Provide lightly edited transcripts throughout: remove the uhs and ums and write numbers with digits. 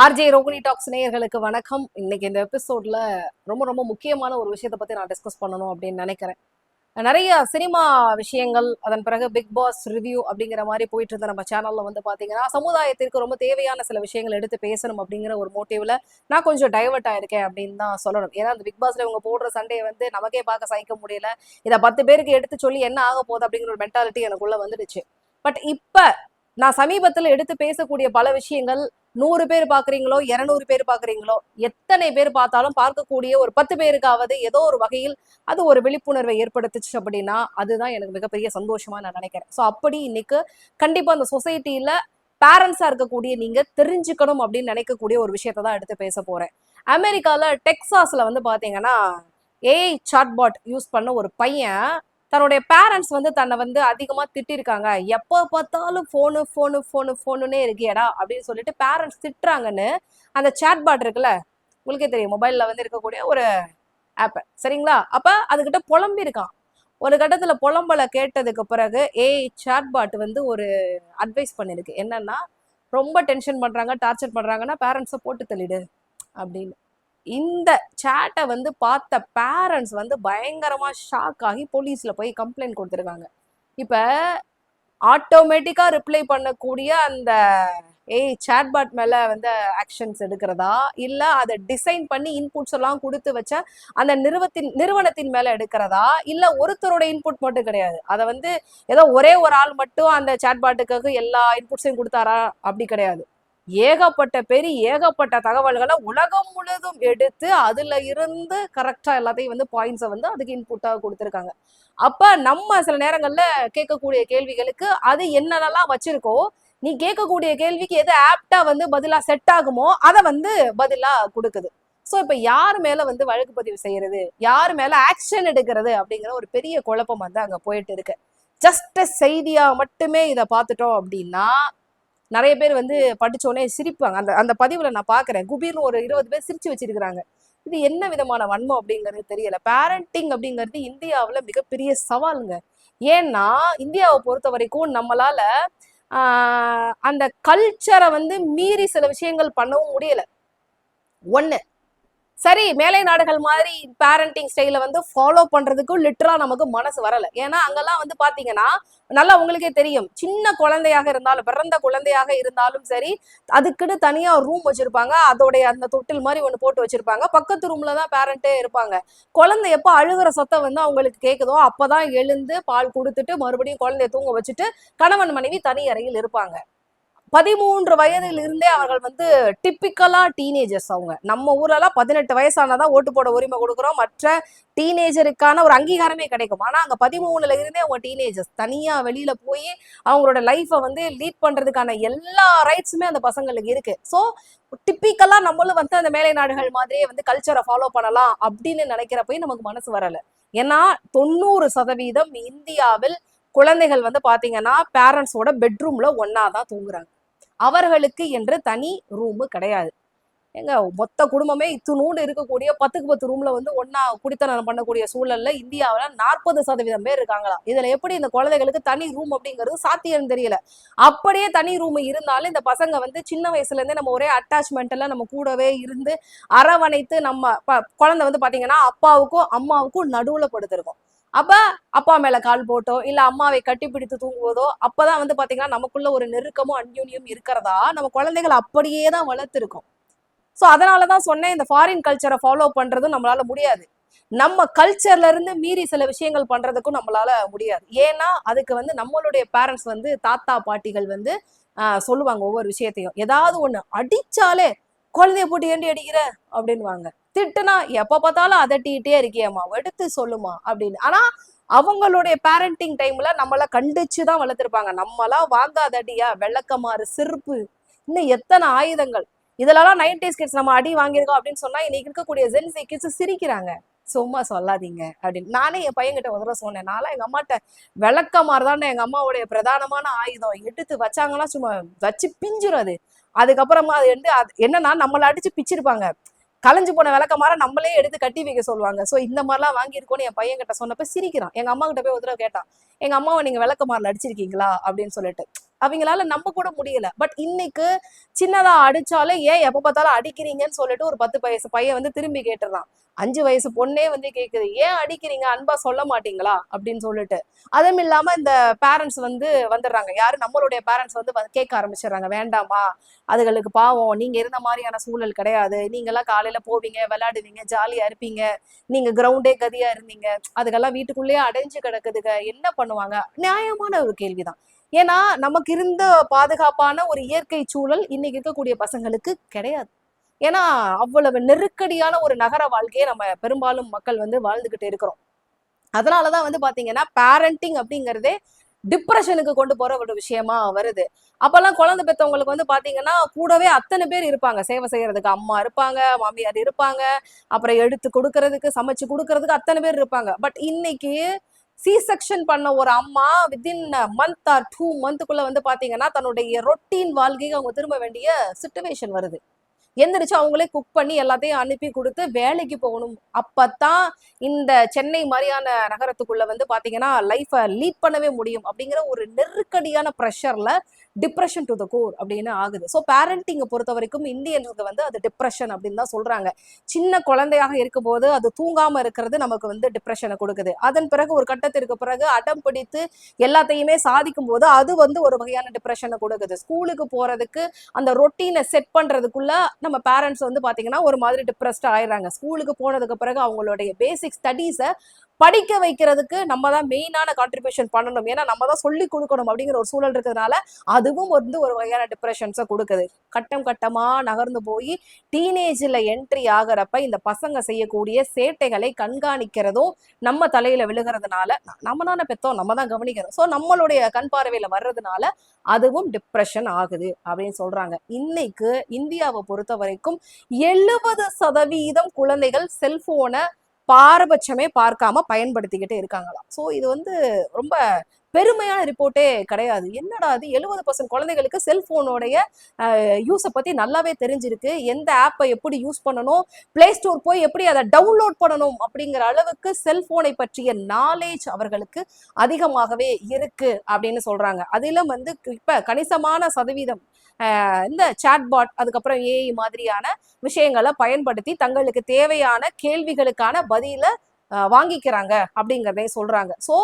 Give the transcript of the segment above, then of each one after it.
RJ Rohini tax நேயர்களுக்கு வணக்கம். இன்னைக்கு இந்த எபிசோட்ல ரொம்ப ரொம்ப முக்கியமான ஒரு விஷயத்தை பத்தி நான் டிஸ்கஸ் பண்ணணும் அப்படின்னு நினைக்கிறேன். நிறைய சினிமா விஷயங்கள், அதன் பிறகு பிக் பாஸ் ரிவ்யூ அப்படிங்கிற மாதிரி போயிட்டு இருந்த நம்ம சேனல்ல வந்து பாத்தீங்கன்னா சமுதாயத்திற்கு ரொம்ப தேவையான சில விஷயங்கள் எடுத்து பேசணும் அப்படிங்கிற ஒரு மோட்டிவ்ல நான் கொஞ்சம் டைவர்ட் ஆயிருக்கேன் அப்படின்னு தான் சொல்லணும். ஏன்னா அந்த பிக் பாஸ்ல இவங்க போடுற சண்டையை வந்து நமக்கே பார்க்க சகிக்க முடியல. இதை 10 பேருக்கு எடுத்து சொல்லி என்ன ஆக போகுது அப்படிங்கிற ஒரு மென்டாலிட்டி எனக்குள்ள வந்துடுச்சு. பட் இப்ப நான் சமீபத்துல எடுத்து பேசக்கூடிய பல விஷயங்கள் 100 பேர் பாக்குறீங்களோ 200 பேர் பாக்குறீங்களோ எத்தனை பேர் பார்த்தாலும் பார்க்கக்கூடிய ஒரு 10 பேருக்காவது ஏதோ ஒரு வகையில் அது ஒரு விழிப்புணர்வை ஏற்படுத்துச்சு அப்படின்னா அதுதான் எனக்கு மிகப்பெரிய சந்தோஷமா நான் நினைக்கிறேன். ஸோ அப்படி இன்னைக்கு கண்டிப்பா அந்த சொசைட்டில பேரண்ட்ஸா இருக்கக்கூடிய நீங்க தெரிஞ்சுக்கணும் அப்படின்னு நினைக்கக்கூடிய ஒரு விஷயத்த தான் எடுத்து பேச போறேன். அமெரிக்கால டெக்சாஸ்ல வந்து பாத்தீங்கன்னா ஏஐ சாட்பாட் யூஸ் பண்ண ஒரு பையன் தன்னுடைய பேரண்ட்ஸ் வந்து தன்னை வந்து அதிகமா திட்டிருக்காங்க. எப்போ பார்த்தாலும் போனு போனு போனு போனுன்னே இருக்கியடா அப்படின்னு சொல்லிட்டு பேரண்ட்ஸ் திட்டுறாங்கன்னு அந்த சாட்பாட் இருக்குல்ல, உங்களுக்கே தெரியும், மொபைல்ல வந்து இருக்கக்கூடிய ஒரு ஆப், சரிங்களா? அப்ப அதுகிட்ட புலம்பி இருக்கான். ஒரு கட்டத்துல புலம்பலை கேட்டதுக்கு பிறகு சாட்பாட் வந்து ஒரு அட்வைஸ் பண்ணிருக்கு. என்னன்னா, ரொம்ப டென்ஷன் பண்றாங்க, டார்ச்சர் பண்றாங்கன்னா பேரண்ட்ஸை போட்டு தள்ளிடு அப்படின்னு. இந்த சேட்டை வந்து பார்த்த பேரண்ட்ஸ் வந்து பயங்கரமா ஷாக் ஆகி போலீஸ்ல போய் கம்ப்ளைண்ட் கொடுத்துருக்காங்க. இப்ப ஆட்டோமேட்டிக்கா ரிப்ளை பண்ணக்கூடிய அந்த சாட்பாட் மேல வந்து ஆக்ஷன்ஸ் எடுக்கிறதா, இல்ல அதை டிசைன் பண்ணி இன்புட்ஸ் எல்லாம் கொடுத்து வச்ச அந்த நிறுவனத்தின் மேல எடுக்கிறதா, இல்ல ஒருத்தரோட இன்புட் மட்டும் கிடையாது, அதை வந்து ஏதோ ஒரே ஒரு ஆள் மட்டும் அந்த சாட்பாட்டுக்கு எல்லா இன்புட்ஸையும் கொடுத்தாரா, அப்படி கிடையாது. ஏகப்பட்ட தகவல்களை உலகம் முழுதும் எடுத்து அதுல இருந்து கரெக்டா எல்லாத்தையும் வந்து பாயிண்ட்ஸை வந்து அதுக்கு இன்புட்டாக கொடுத்துருக்காங்க. அப்ப நம்ம சில நேரங்கள்ல கேட்கக்கூடிய கேள்விகளுக்கு அது என்னென்னலாம் வச்சிருக்கோ, நீ கேட்கக்கூடிய கேள்விக்கு எது ஆப்டா வந்து பதிலா செட் ஆகுமோ அதை வந்து பதிலா கொடுக்குது. ஸோ இப்ப யார் மேல வந்து வழக்கு பதிவு செய்யறது, யார் மேல ஆக்ஷன் எடுக்கிறது அப்படிங்கிற ஒரு பெரிய குழப்பம் வந்து அங்க போயிட்டு இருக்கு. ஜஸ்ட் செய்தியா மட்டுமே இதை பார்த்துட்டோம் அப்படின்னா நிறைய பேர் வந்து படிச்சோடனே சிரிப்பாங்க. அந்த அந்த பதிவுல நான் பாக்குறேன், குபீர்னு ஒரு 20 பேர் சிரிச்சு வச்சிருக்கிறாங்க. இது என்ன விதமான வன்மம் அப்படிங்கிறது தெரியல. பேரண்டிங் அப்படிங்கிறது இந்தியாவுல மிகப்பெரிய சவாலுங்க. ஏன்னா இந்தியாவை பொறுத்த வரைக்கும் நம்மளால அந்த கல்ச்சரை வந்து மீறி சில விஷயங்கள் பண்ணவும் முடியல. ஒண்ணு, சரி மேலை நாடுகள் மாதிரி பேரண்டிங் ஸ்டைல வந்து ஃபாலோ பண்றதுக்கும் லிட்டரா நமக்கு மனசு வரல. ஏன்னா அங்கெல்லாம் வந்து பாத்தீங்கன்னா நல்லா உங்களுக்கே தெரியும், சின்ன குழந்தையாக இருந்தாலும் பிறந்த குழந்தையாக இருந்தாலும் சரி, அதுக்குன்னு தனியா ரூம் வச்சிருப்பாங்க. அதோடைய அந்த தொட்டில் மாதிரி ஒண்ணு போட்டு வச்சிருப்பாங்க. பக்கத்து ரூம்ல தான் பேரண்டே இருப்பாங்க. குழந்தை எப்ப அழுகிற சத்தம் வந்து அவங்களுக்கு கேக்குதோ அப்பதான் எழுந்து பால் கொடுத்துட்டு மறுபடியும் குழந்தைய தூங்க வச்சுட்டு கணவன் மனைவி தனி அறையில் இருப்பாங்க. 13 வயதில் இருந்தே அவர்கள் வந்து டிப்பிக்கலா டீனேஜர்ஸ். அவங்க நம்ம ஊர்லலாம் 18 வயசானதான் ஓட்டு போட உரிமை கொடுக்குறோம், மற்ற டீனேஜருக்கான ஒரு அங்கீகாரமே கிடைக்கும். ஆனா அங்க 13ல இருந்தே அவங்க டீனேஜர்ஸ் தனியா வெளியில போய் அவங்களோட லைஃபை வந்து லீட் பண்றதுக்கான எல்லா ரைட்ஸுமே அந்த பசங்களுக்கு இருக்கு. ஸோ டிப்பிக்கலா நம்மளும் வந்து அந்த மேலை நாடுகள் மாதிரியே வந்து கல்ச்சரை ஃபாலோ பண்ணலாம் அப்படின்னு நினைக்கிறப்பயும் நமக்கு மனசு வரல. ஏன்னா 90% இந்தியாவில் குழந்தைகள் வந்து பாத்தீங்கன்னா பேரண்ட்ஸோட பெட்ரூம்ல ஒன்னாதான் தூங்குறாங்க. அவர்களுக்கு என்று தனி ரூமு கிடையாது. எங்க மொத்த குடும்பமே இத்துணூண்டு இருக்கக்கூடிய 10க்கு 10 ரூம்ல வந்து ஒன்னா குடித்தனம் பண்ணக்கூடிய சூழல்ல இந்தியாவில 40% பேர் இருக்காங்களா. இதுல எப்படி இந்த குழந்தைகளுக்கு தனி ரூம் அப்படிங்கிறது சாத்தியம் தெரியல. அப்படியே தனி ரூம் இருந்தாலும் இந்த பசங்க வந்து சின்ன வயசுல இருந்தே நம்ம ஒரே அட்டாச்மெண்ட் எல்லாம் நம்ம கூடவே இருந்து அரவணைத்து நம்ம குழந்தை வந்து பாத்தீங்கன்னா அப்பாவுக்கும் அம்மாவுக்கும் நடுவுல படுத்திருக்கும். அப்ப அப்பா மேல கால் போட்டோ இல்ல அம்மாவை கட்டி பிடித்து தூங்குவதோ அப்பதான் வந்து பாத்தீங்கன்னா நமக்குள்ள ஒரு நெருக்கமும் அந்யூன்யம் இருக்கிறதா நம்ம குழந்தைகள் அப்படியே தான் வளர்த்துருக்கோம். ஸோ அதனாலதான் சொன்னேன், இந்த ஃபாரின் கல்ச்சரை ஃபாலோ பண்றதும் நம்மளால முடியாது. நம்ம கல்ச்சர்ல இருந்து மீறி சில விஷயங்கள் பண்றதுக்கும் நம்மளால முடியாது. ஏன்னா அதுக்கு வந்து நம்மளுடைய பேரண்ட்ஸ் வந்து தாத்தா பாட்டிகள் வந்து சொல்லுவாங்க ஒவ்வொரு விஷயத்தையும். ஏதாவது ஒண்ணு அடிச்சாலே குழந்தைய போட்டு ஏண்டி அடிக்கிற அப்படின்வாங்க. திட்டுனா எப்ப பார்த்தாலும் அதட்டிக்கிட்டே இருக்கியம்மா, எடுத்து சொல்லுமா அப்படின்னு. ஆனா அவங்களுடைய பேரண்டிங் டைம்ல நம்மள கண்டிச்சுதான் வளர்த்திருப்பாங்க. நம்மளாம் வாங்காதடியா, விளக்கமாறு, செருப்பு, இன்னும் எத்தனை ஆயுதங்கள். இதெல்லாம் 90s கிட்ஸ் நம்ம அடி வாங்கியிருக்கோம் அப்படின்னு சொன்னா இன்னைக்கு இருக்கக்கூடிய ஜென்சி கிட்ஸ் சிரிக்கிறாங்க. சும்மா சொல்லாதீங்க அப்படின்னு. நானே என் பையன்கிட்ட ஒரு தடவை சொன்னேன், நான்லாம் எங்க அம்மாட்ட விளக்கமாறு தானே எங்க அம்மாவுடைய பிரதானமான ஆயுதம், எடுத்து வச்சாங்கன்னா சும்மா வச்சு பிஞ்சிரும். அதுக்கப்புறமா அது வந்து என்னன்னா நம்மளை அடிச்சு பிச்சிருப்பாங்க. கலைஞ்சு போன விளக்கமாற நம்மளே எடுத்து கட்டி வைக்க சொல்லுவாங்க. ஸோ இந்த மாதிரிலாம் வாங்கியிருக்கோன்னு என் பையன் கிட்ட சொன்னப்ப சிரிக்கிறான். எங்க அம்மா கிட்ட போய் ஒரு தடவை கேட்டான், எங்க அம்மாவை நீங்க விளக்கமாறல அடிச்சிருக்கீங்களா அப்படின்னு சொல்லிட்டு. அவங்களால நம்ப கூட முடியல. பட் இன்னைக்கு சின்னதா அடிச்சாலும் ஏன் எப்ப பார்த்தாலும் அடிக்கிறீங்கன்னு சொல்லிட்டு ஒரு 10 வயசு பையன் வந்து திரும்பி கேட்டுறான். 5 வயசு பொண்ணே வந்து கேக்குது, ஏன் அடிக்கிறீங்க, அன்பா சொல்ல மாட்டீங்களா அப்படின்னு சொல்லிட்டு. அதுவும் இல்லாம இந்த பேரண்ட்ஸ் வந்து வந்துடுறாங்க, யாரு நம்மளுடைய பேரண்ட்ஸ் வந்து கேட்க ஆரம்பிச்சிடுறாங்க, வேண்டாமா அதுகளுக்கு பாவம், நீங்க இருந்த மாதிரியான சூழல் கிடையாது, நீங்க எல்லாம் காலையில போவீங்க, விளையாடுவீங்க, ஜாலியா இருப்பீங்க, நீங்க கிரவுண்டே கதியா இருந்தீங்க, அதுக்கெல்லாம் வீட்டுக்குள்ளேயே அடைஞ்சு கிடக்குதுங்க, என்ன பண்ணுவாங்க. நியாயமான ஒரு கேள்விதான். ஏன்னா நமக்கு இருந்த பாதுகாப்பான ஒரு இயற்கை சூழல் இன்னைக்கு இருக்கக்கூடிய பசங்களுக்கு கிடையாது. ஏன்னா அவ்வளவு நெருக்கடியான ஒரு நகர வாழ்க்கையை நம்ம பெரும்பாலும் மக்கள் வந்து வாழ்ந்துகிட்டு இருக்கிறோம். அதனாலதான் வந்து பாத்தீங்கன்னா பேரண்டிங் அப்படிங்கறதே டிப்ரெஷனுக்கு கொண்டு போற ஒரு விஷயமா வருது. அப்பெல்லாம் குழந்தை பெற்றவங்களுக்கு வந்து பாத்தீங்கன்னா கூடவே அத்தனை பேர் இருப்பாங்க, சேவை செய்யறதுக்கு அம்மா இருப்பாங்க, மாமியார் இருப்பாங்க, அப்புறம் எடுத்து கொடுக்கறதுக்கு, சமைச்சு கொடுக்கறதுக்கு அத்தனை பேர் இருப்பாங்க. பட் இன்னைக்கு சி செக்ஷன் பண்ண ஒரு அம்மா வித்தின் மந்த் ஆர் 2 மந்த்துக்குள்ள வந்து பாத்தீங்கன்னா தன்னுடைய ரொட்டீன் வாழ்க்கைக்கு அவங்க திரும்ப வேண்டிய சிச்சுவேஷன் வருது. எந்திரிச்சு அவங்களே குக் பண்ணி எல்லாத்தையும் அனுப்பி கொடுத்து வேலைக்கு போகணும். அப்பதான் இந்த சென்னை மாதிரியான நகரத்துக்குள்ள வந்து பாத்தீங்கன்னா லைஃபை லீட் பண்ணவே முடியும் அப்படிங்கிற ஒரு நெருக்கடியான ப்ரெஷர்ல டிப்ரெஷன் டு த கோர் அப்படின்னு ஆகுது. ஸோ பேரண்டிங்கை பொறுத்த வரைக்கும் இந்தியன்ஸுக்கு வந்து அது டிப்ரெஷன் அப்படின்னு தான் சொல்றாங்க. சின்ன குழந்தையாக இருக்கும் போது அது தூங்காம இருக்கிறது நமக்கு வந்து டிப்ரெஷனை கொடுக்குது. அதன் பிறகு ஒரு கட்டத்திற்கு பிறகு அடம் பிடித்து எல்லாத்தையுமே சாதிக்கும் போது அது வந்து ஒரு வகையான டிப்ரெஷனை கொடுக்குது. ஸ்கூலுக்கு போறதுக்கு அந்த ரொட்டீனை செட் பண்றதுக்குள்ள நம்ம பேரண்ட்ஸ் வந்து பாத்தீங்கன்னா ஒரு மாதிரி டிப்ரெஸ்ட் ஆயிடுறாங்க. ஸ்கூலுக்கு போனதுக்கு பிறகு அவங்களுடைய பேசிக் ஸ்டடீஸை படிக்க வைக்கிறதுக்கு நம்ம தான் மெயினான கான்ட்ரிபியூஷன் பண்ணணும், ஏன்னா நம்ம தான் சொல்லி கொடுக்கணும் அப்படிங்கிற ஒரு சூழல் இருக்கிறதுனால அதுவும் வந்து ஒரு வகையான டிப்ரெஷன்ஸை கொடுக்குது. கட்டம் கட்டமா நகர்ந்து போய் டீனேஜ்ல என்ட்ரி ஆகிறப்ப இந்த பசங்க செய்யக்கூடிய சேட்டைகளை கண்காணிக்கிறதும் நம்ம தலையில விழுகிறதுனால, நம்ம தானே பெத்தோம், நம்ம தான் கவனிக்கிறோம், ஸோ நம்மளுடைய கண் பார்வையில வர்றதுனால அதுவும் டிப்ரெஷன் ஆகுது அப்படின்னு சொல்றாங்க. இன்னைக்கு இந்தியாவை பொறுத்த வரைக்கும் 70% குழந்தைகள் செல்போனை பாரபட்சமே பார்க்காம பயன்படுத்திக்கிட்டே இருக்காங்களாம். ஸோ இது வந்து ரொம்ப பெருமையான ரிப்போர்ட்டே கிடையாது. என்னடா அது 70% குழந்தைகளுக்கு செல்போனோடைய யூஸை பத்தி நல்லாவே தெரிஞ்சிருக்கு, எந்த ஆப்பை எப்படி யூஸ் பண்ணணும், பிளே ஸ்டோர் போய் எப்படி அதை டவுன்லோட் பண்ணணும் அப்படிங்கிற அளவுக்கு செல்போனை பற்றிய நாலேஜ் அவர்களுக்கு அதிகமாகவே இருக்கு அப்படின்னு சொல்றாங்க. அதிலும் வந்து இப்ப கணிசமான சதவீதம் இந்த சாட்பாட் அதுக்கப்புறம் ஏஐ மாதிரியான விஷயங்களை பயன்படுத்தி தங்களுக்கு தேவையான கேள்விகளுக்கான பதில வாங்கிக்கிறாங்க அப்படிங்கிறதே சொல்றாங்க. ஸோ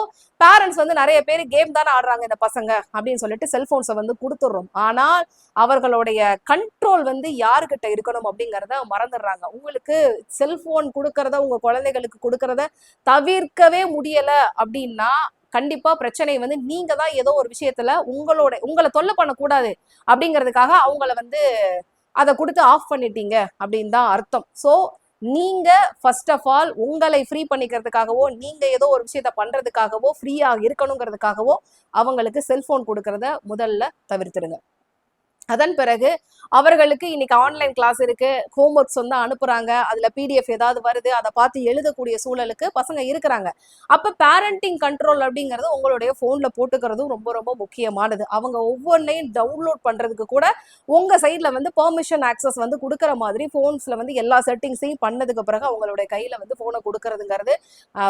பேரண்ட்ஸ் வந்து நிறைய பேர் கேம் தானே ஆடுறாங்க இந்த பசங்க அப்படின்னு சொல்லிட்டு செல்போன்ஸை வந்து கொடுத்துடுறோம். ஆனால் அவர்களுடைய கண்ட்ரோல் வந்து யாருக்கிட்ட இருக்கணும் அப்படிங்கிறத மறந்துடுறாங்க. உங்களுக்கு செல்போன் கொடுக்கறத உங்க குழந்தைகளுக்கு கொடுக்கறத தவிர்க்கவே முடியல அப்படின்னா கண்டிப்பா பிரச்சனை வந்து நீங்க தான் ஏதோ ஒரு விஷயத்துல உங்களை தொல்லை பண்ணக்கூடாது அப்படிங்கிறதுக்காக அவங்கள வந்து அதை கொடுத்து ஆஃப் பண்ணிட்டீங்க அப்படின்னு தான் அர்த்தம். ஸோ நீங்க ஃபர்ஸ்ட் ஆஃப் ஆல் உங்களை ஃப்ரீ பண்ணிக்கிறதுக்காகவோ நீங்க ஏதோ ஒரு விஷயத்த பண்றதுக்காகவோ ஃப்ரீயா இருக்கணுங்கிறதுக்காகவோ அவங்களுக்கு செல்போன் கொடுக்கறத முதல்ல தவிர்த்துருங்க. அதன் பிறகு அவர்களுக்கு இன்னைக்கு ஆன்லைன் கிளாஸ் இருக்கு, ஹோம்ஒர்க்ஸ் வந்து அனுப்புறாங்க, அதுல பிடிஎஃப் ஏதாவது வருது, அதை பார்த்து எழுதக்கூடிய சூழலுக்கு பசங்க இருக்கிறாங்க. அப்ப பேரண்டிங் கண்ட்ரோல் அப்படிங்கிறது உங்களுடைய போன்ல போட்டுக்கிறதும் ரொம்ப ரொம்ப முக்கியமானது. அவங்க ஒவ்வொன்றையும் டவுன்லோட் பண்றதுக்கு கூட உங்க சைட்ல வந்து பெர்மிஷன் ஆக்சஸ் வந்து கொடுக்குற மாதிரி போன்ஸ்ல வந்து எல்லா செட்டிங்ஸையும் பண்ணதுக்கு பிறகு அவங்களுடைய கையில வந்து போனை கொடுக்கறதுங்கிறது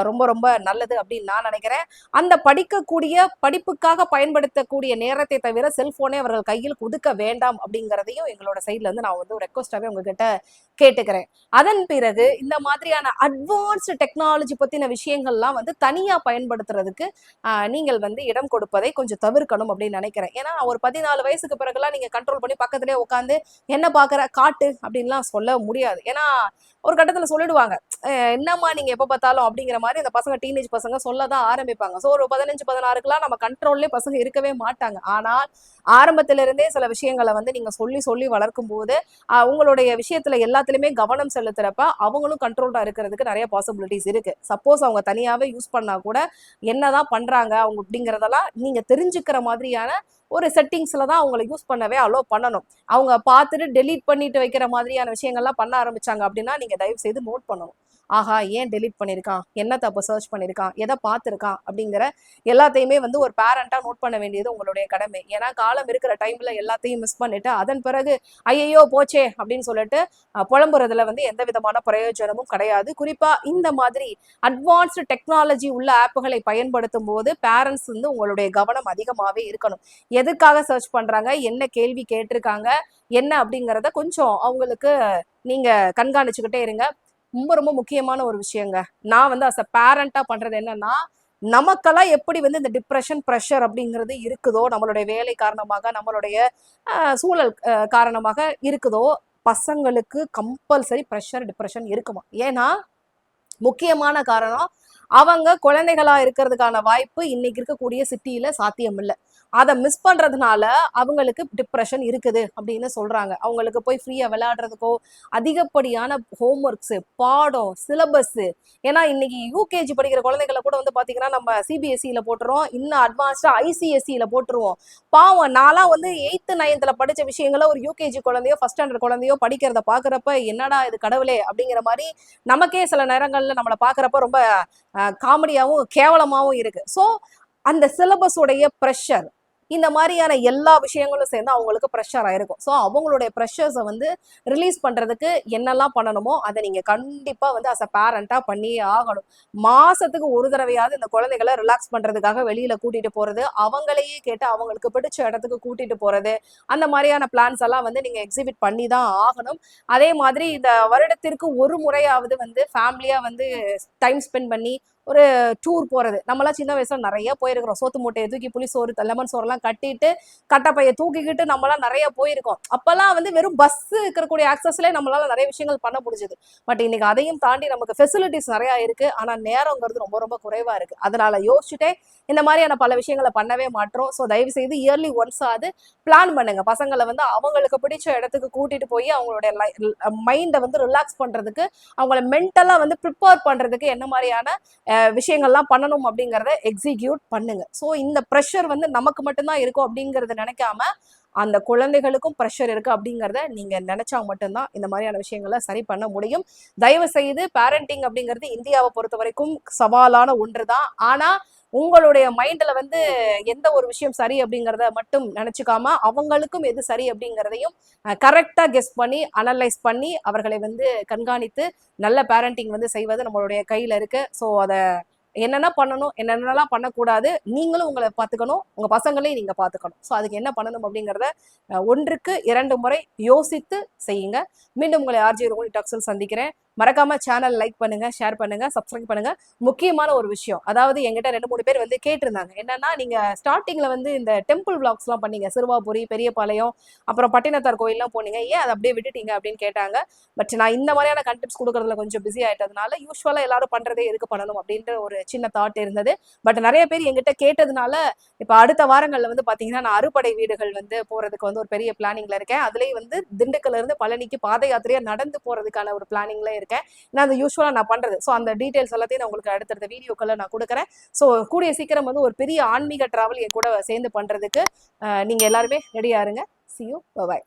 ரொம்ப ரொம்ப நல்லது அப்படின்னு நான் நினைக்கிறேன். அந்த படிப்புக்காக பயன்படுத்தக்கூடிய நேரத்தை தவிர செல்போனை அவர்கள் கையில் கொடுக்க வேண்டாம் அப்படிங்கிறதையும் எங்களோட சைட்ல இருந்து நான் வந்து ரெக்வஸ்டாவே உங்ககிட்ட கேட்டுக்கிறேன். அதன் பிறகு இந்த மாதிரியான அட்வான்ஸ்டு டெக்னாலஜி பத்தின விஷயங்கள்லாம் வந்து தனியா பயன்படுத்துறதுக்கு நீங்கள் வந்து இடம் கொடுப்பதை கொஞ்சம் தவிர்க்கணும் அப்படின்னு நினைக்கிறேன். ஏன்னா ஒரு 14 வயசுக்கு பிறகுலாம் நீங்க கண்ட்ரோல் பண்ணி பக்கத்திலே உட்காந்து என்ன பாக்குற காட்டு அப்படின்லாம் சொல்ல முடியாது. ஏன்னா ஒரு கட்டத்துல சொல்லிடுவாங்க, என்னம்மா நீங்க எப்ப பார்த்தாலும் அப்படிங்கிற மாதிரி அந்த பசங்க டீனேஜ் பசங்க சொல்லதான் ஆரம்பிப்பாங்க. ஸோ ஒரு 15-16க்குலாம் நம்ம கண்ட்ரோல்லே பசங்க இருக்கவே மாட்டாங்க. ஆனால் ஆரம்பத்தில இருந்தே சில விஷயங்களை வந்து நீங்க சொல்லி சொல்லி வளர்க்கும் போது உங்களுடைய விஷயத்துல எல்லாத்துலயுமே கவனம் செலுத்துறப்ப அவங்களும் கண்ட்ரோல்டா இருக்கிறதுக்கு நிறைய பாசிபிலிட்டிஸ் இருக்கு. சப்போஸ் அவங்க தனியாவே யூஸ் பண்ணா கூட என்னதான் பண்றாங்க அவங்க அப்படிங்கிறதெல்லாம் நீங்க தெரிஞ்சுக்கிற மாதிரியான ஒரு செட்டிங்ஸ்ல தான் அவங்களை யூஸ் பண்ணவே அலோ பண்ணணும். அவங்க பார்த்துட்டு டெலீட் பண்ணிட்டு வைக்கிற மாதிரியான விஷயங்கள்லாம் பண்ண ஆரம்பிச்சாங்க அப்படின்னா நீங்க தயவு செய்து நோட் பண்ணணும். ஆஹா ஏன் டெலீட் பண்ணியிருக்கான், என்ன தப்பு சர்ச் பண்ணியிருக்கான், எதை பார்த்துருக்கான் அப்படிங்கிற எல்லாத்தையுமே வந்து ஒரு பேரண்டா நோட் பண்ண வேண்டியது உங்களுடைய கடமை. ஏன்னா காலம் இருக்கிற டைம்ல எல்லாத்தையும் மிஸ் பண்ணிட்டு அதன் பிறகு ஐயையோ போச்சே அப்படின்னு சொல்லிட்டு புலம்புறதுல வந்து எந்த விதமான பிரயோஜனமும் கிடையாது. குறிப்பா இந்த மாதிரி அட்வான்ஸ்டு டெக்னாலஜி உள்ள ஆப்புகளை பயன்படுத்தும் போது பேரண்ட்ஸ் வந்து உங்களுடைய கவனம் அதிகமாவே இருக்கணும். எதுக்காக சர்ச் பண்றாங்க, என்ன கேள்வி கேட்டிருக்காங்க, என்ன அப்படிங்கிறத கொஞ்சம் அவங்களுக்கு நீங்க கண்காணிச்சுக்கிட்டே இருங்க. ரொம்ப ரொம்ப முக்கியமான ஒரு விஷயங்க. நான் வந்து அஸ் அ பேரண்டா பண்றது என்னன்னா, நமக்கெல்லாம் எப்படி வந்து இந்த டிப்ரெஷன் ப்ரெஷர் அப்படிங்கிறது இருக்குதோ, நம்மளுடைய வேலை காரணமாக, நம்மளுடைய சூழல் காரணமாக இருக்குதோ, பசங்களுக்கு கம்பல்சரி ப்ரெஷர் டிப்ரெஷன் இருக்குமா. ஏன்னா முக்கியமான காரணம், அவங்க குழந்தைகளா இருக்கிறதுக்கான வாய்ப்பு இன்னைக்கு இருக்கக்கூடிய சிட்டியில சாத்தியம் இல்லை. அதை மிஸ் பண்றதுனால அவங்களுக்கு டிப்ரெஷன் இருக்குது அப்படின்னு சொல்றாங்க. அவங்களுக்கு போய் ஃப்ரீயா விளையாடுறதுக்கோ, அதிகப்படியான ஹோம்ஒர்க்ஸ், பாடம், சிலபஸ். ஏன்னா இன்னைக்கு யூகேஜி படிக்கிற குழந்தைகளை கூட வந்து பாத்தீங்கன்னா நம்ம சிபிஎஸ்சியில போட்டுருவோம், இன்னும் அட்வான்ஸ்டா ஐசிஎஸ்சியில போட்டுருவோம். பாவம், நான்லாம் வந்து 8th 9th படிச்ச விஷயங்கள ஒரு யூகேஜி குழந்தையோ ஃபர்ஸ்ட் ஸ்டாண்டர்ட் குழந்தையோ படிக்கிறத பாக்குறப்ப என்னடா இது கடவுளே அப்படிங்கிற மாதிரி நமக்கே சில நேரங்கள்ல நம்மளை பாக்குறப்ப ரொம்ப காமெடியாவும் கேவலமாவும் இருக்கு. ஸோ அந்த சிலபஸோடைய ப்ரெஷர், இந்த மாதிரியான எல்லா விஷயங்களும் சேர்ந்து அவங்களுக்கு ப்ரெஷர் ஆயிருக்கும். ஸோ அவங்களுடைய ப்ரெஷர்ஸை வந்து ரிலீஸ் பண்றதுக்கு என்னெல்லாம் பண்ணணுமோ அதை நீங்க கண்டிப்பா வந்து அஸ் அ பேரண்டா பண்ணியே ஆகணும். மாசத்துக்கு ஒரு தடவையாவது இந்த குழந்தைகளை ரிலாக்ஸ் பண்றதுக்காக வெளியில கூட்டிட்டு போறது, அவங்களையே கேட்டு அவங்களுக்கு பிடிச்ச இடத்துக்கு கூட்டிட்டு போறது, அந்த மாதிரியான பிளான்ஸ் எல்லாம் வந்து நீங்க எக்ஸிபிட் பண்ணி தான் ஆகணும். அதே மாதிரி இந்த வருடத்திற்கு ஒரு முறையாவது வந்து ஃபேமிலியா வந்து டைம் ஸ்பெண்ட் பண்ணி ஒரு டூர் போறது. நம்மளாம் சின்ன வயசுல நிறைய போயிருக்கிறோம். சோத்து மூட்டையை தூக்கி புளி சோறு லெமன் சோறுலாம் கட்டிட்டு கட்டப்பையை தூக்கிக்கிட்டு நம்மளாம் நிறைய போயிருக்கோம். அப்பெல்லாம் வந்து வெறும் பஸ் இருக்கக்கூடிய ஆக்சஸ்ல நம்மளால நிறைய விஷயங்கள் பண்ண முடிஞ்சது. பட் இன்னைக்கு அதையும் தாண்டி நமக்கு ஃபெசிலிட்டிஸ் நிறைய இருக்கு. ஆனா நேரங்கிறது ரொம்ப ரொம்ப குறைவா இருக்கு. அதனால யோசிச்சுட்டே இந்த மாதிரியான பல விஷயங்களை பண்ணவே மாட்டோம். ஸோ தயவு செய்து இயர்லி ஒன்ஸ் ஆகுது பிளான் பண்ணுங்க. பசங்களை வந்து அவங்களுக்கு பிடிச்ச இடத்துக்கு கூட்டிட்டு போய் அவங்களுடைய மைண்டை வந்து ரிலாக்ஸ் பண்றதுக்கு, அவங்கள மென்டலா வந்து ப்ரிப்பேர் பண்றதுக்கு என்ன மாதிரியான விஷயங்கள்லாம் பண்ணணும் அப்படிங்கிறத எக்ஸிக்யூட் பண்ணுங்க. ஸோ இந்த ப்ரெஷர் வந்து நமக்கு மட்டும்தான் இருக்கும் அப்படிங்கறத நினைக்காம அந்த குழந்தைகளுக்கும் ப்ரெஷர் இருக்கு அப்படிங்கிறத நீங்க நினைச்சா மட்டும்தான் இந்த மாதிரியான விஷயங்களை சரி பண்ண முடியும். தயவு செய்து பேரண்டிங் அப்படிங்கிறது இந்தியாவை பொறுத்த வரைக்கும் சவாலான ஒன்றுதான். ஆனா உங்களுடைய மைண்ட்ல வந்து எந்த ஒரு விஷயம் சரி அப்படிங்கிறத மட்டும் நினைச்சுக்காம அவங்களுக்கும் எது சரி அப்படிங்கிறதையும் கரெக்டா கெஸ் பண்ணி அனலைஸ் பண்ணி அவர்களை வந்து கண்காணித்து நல்ல பேரண்டிங் வந்து செய்வது நம்மளுடைய கையில இருக்கு. ஸோ அதை என்னென்ன பண்ணணும், என்னென்னலாம் பண்ணக்கூடாது, நீங்களும் உங்களை பார்த்துக்கணும், உங்க பசங்களையும் நீங்க பார்த்துக்கணும். ஸோ அதுக்கு என்ன பண்ணணும் அப்படிங்கிறத 1க்கு 2 முறை யோசித்து செய்யுங்க. மீண்டும் உங்களை ஆர்ஜே ரோஹினி டாக்ஸில் சந்திக்கிறேன். மறக்காம சேனல் லைக் பண்ணுங்க, ஷேர் பண்ணுங்க, சப்ஸ்கிரைப் பண்ணுங்க. முக்கியமான ஒரு விஷயம், அதாவது என்கிட்ட 2 3 பேர் வந்து கேட்டிருந்தாங்க. என்னன்னா, நீங்க ஸ்டார்டிங்ல வந்து இந்த டெம்பிள் விளாக்ஸ் எல்லாம் பண்ணீங்க, சிறுவாபுரி, பெரியபாளையம், அப்புறம் பட்டினத்தார் கோயில்லாம் போனீங்க, ஏன் அதை அப்படியே விட்டுட்டீங்க அப்படின்னு கேட்டாங்க. பட் நான் இந்த மாதிரியான கண்டென்ட்ஸ் கொடுக்கறதுல கொஞ்சம் பிஸி ஆயிட்டதுனால யூஸ்வலா எல்லாரும் பண்றதே எதுக்கு பண்ணணும் அப்படின்ற ஒரு சின்ன தாட் இருந்தது. பட் நிறைய பேர் என்கிட்ட கேட்டதுனால இப்ப அடுத்த வாரங்கள்ல வந்து பாத்தீங்கன்னா நான் அறுபடை வீடுகள் வந்து போறதுக்கு வந்து ஒரு பெரிய பிளானிங்ல இருக்கேன். அதுலயே வந்து திண்டுக்கல்ல இருந்து பழனிக்கு பாத யாத்திரையா நடந்து போறதுக்கான ஒரு பிளானிங்ல இருக்கேன். நான் அது யூஸ்வலா நான் பண்றது. ஸோ அந்த டீடைல்ஸ் எல்லாத்தையும் நான் உங்களுக்கு அடுத்தடுத்த வீடியோக்களை நான் கொடுக்குறேன். ஸோ கூடிய சீக்கிரம் வந்து ஒரு பெரிய ஆன்மீக டிராவல் என் கூட சேர்ந்து பண்றதுக்கு நீங்க எல்லாருமே ரெடியா இருங்க. See you. Bye bye.